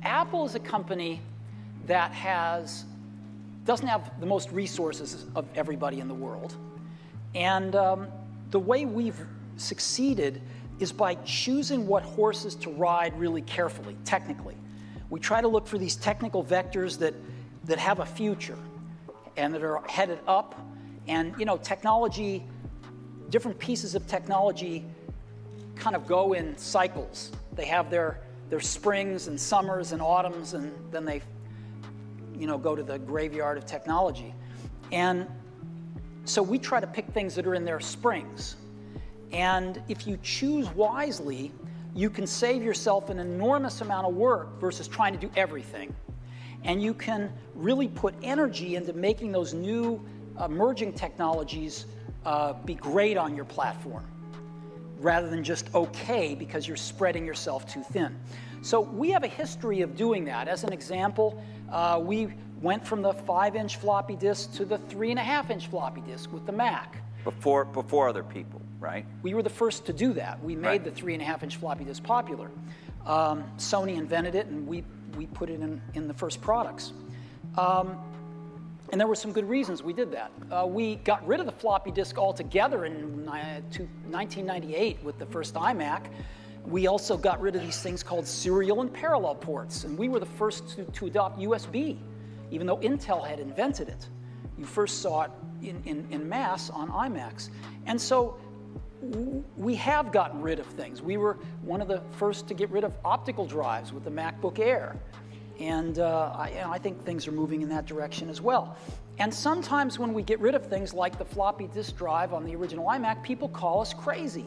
Apple is a company that doesn't have the most resources of everybody in the world. And the way we've succeeded is by choosing what horses to ride really carefully, technically. We try to look for these technical vectors that have a future and that are headed up. And technology, different pieces of technology kind of go in cycles. They have their springs and summers and autumns, and then they go to the graveyard of technology. And so we try to pick things that are in their springs. And if you choose wisely, you can save yourself an enormous amount of work versus trying to do everything. And you can really put energy into making those new emerging technologies be great on your platform, rather than just okay because you're spreading yourself too thin. So we have a history of doing that. As an example, we went from the 5-inch floppy disk to the 3.5-inch floppy disk with the Mac. Before other people, right? We were the first to do that. We made the 3.5-inch floppy disk popular. Sony invented it, and we put it in the first products. And there were some good reasons we did that. We got rid of the floppy disk altogether in 1998 with the first iMac. We also got rid of these things called serial and parallel ports, and we were the first to adopt USB, even though Intel had invented it. You first saw it in mass on iMacs. And so we have gotten rid of things. We were one of the first to get rid of optical drives with the MacBook Air. And I think things are moving in that direction as well. And sometimes when we get rid of things like the floppy disk drive on the original iMac, people call us crazy.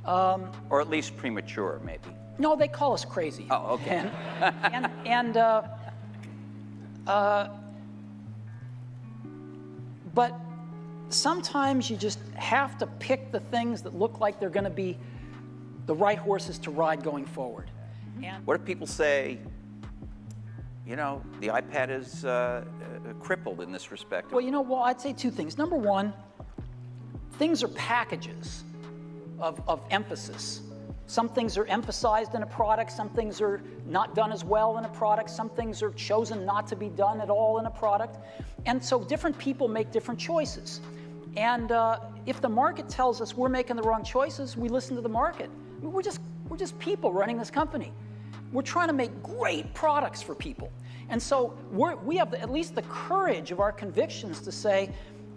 Or at least premature, maybe. No, they call us crazy. Oh, okay. But sometimes you just have to pick the things that look like they're going to be the right horses to ride going forward. And what if people say, the iPad is crippled in this respect? Well, I'd say two things. Number one, things are packages of emphasis. Some things are emphasized in a product, some things are not done as well in a product, some things are chosen not to be done at all in a product. And so different people make different choices. And if the market tells us we're making the wrong choices, we listen to the market. We're just people running this company. We're trying to make great products for people. And so we have at least the courage of our convictions to say,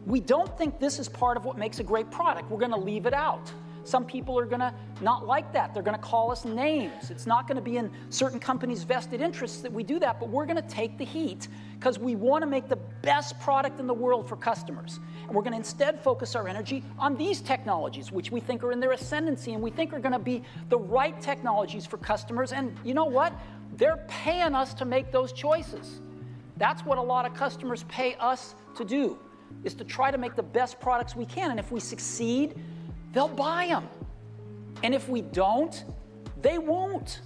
we don't think this is part of what makes a great product. We're going to leave it out. Some people are going to not like that. They're going to call us names. It's not going to be in certain companies' vested interests that we do that, but we're going to take the heat because we want to make the best product in the world for customers. And we're going to instead focus our energy on these technologies, which we think are in their ascendancy and we think are going to be the right technologies for customers. And you know what? They're paying us to make those choices. That's what a lot of customers pay us to do, is to try to make the best products we can. And if we succeed, they'll buy them. And if we don't, they won't.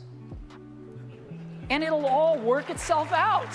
And it'll all work itself out.